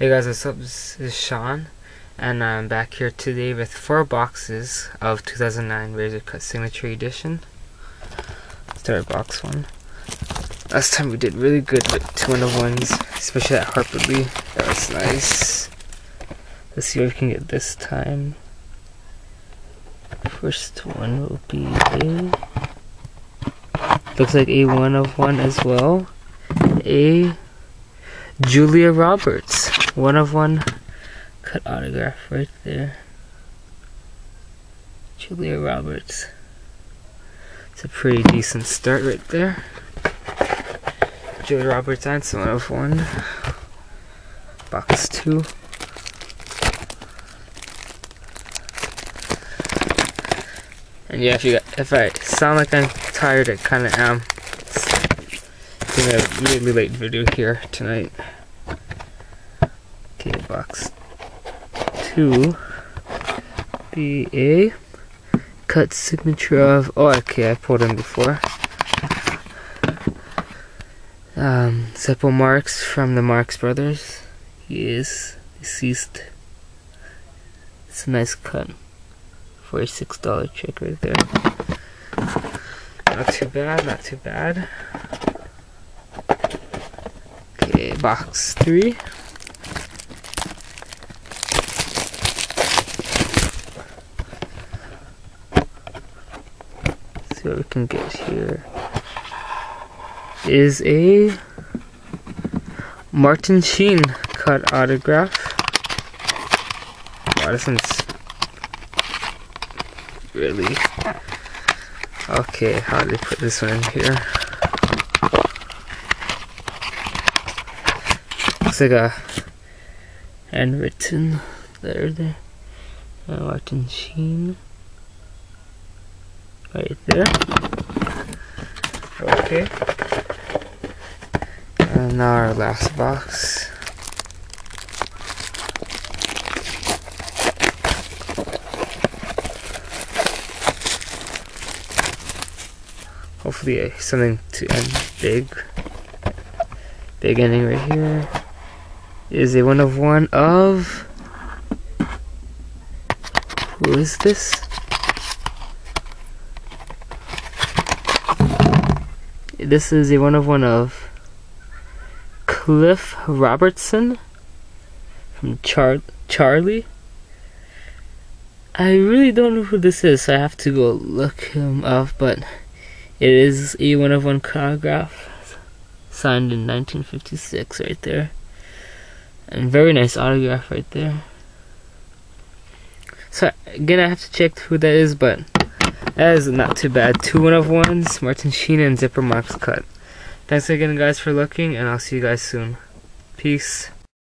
Hey guys, what's up? This is Sean, and I'm back here today with 4 boxes of 2009 Razor Cut Signature Edition. Start box 1. Last time we did really good with 2-1-1s, especially that Harper Lee. That was nice. Let's see what we can get this time. First one will be looks like a 1-of-1 as well. A Julia Roberts 1-of-1 cut autograph right there. Julia Roberts. It's a pretty decent start right there. Julia Roberts and 1-of-1. Box 2. And yeah, if I sound like I'm tired, I kind of am. It's a really late video here tonight. Okay, box 2 be a cut signature of, oh okay, I pulled him before. Seppo Marx from the Marx Brothers. He is deceased. It's a nice cut for a $6 check right there. Not too bad, not too bad. Okay, box 3. See what we can get here. Is a Martin Sheen cut autograph. Wow, this one's really okay. How do they put this one in here? Looks like a handwritten letter there. Martin Sheen. Right there. Okay. And now our last box. Hopefully something to end big. Big ending right here. Is a 1-of-1 of... Who is this? This is a 1-of-1 of Cliff Robertson from Charlie. I really don't know who this is, so I have to go look him up, but it is a 1-of-1 autograph signed in 1956 right there. And very nice autograph right there. So again, I have to check who that is, but that is not too bad. 2 1-of-1s, Martin Sheen and Zipper Marx cut. Thanks again guys for looking, and I'll see you guys soon. Peace.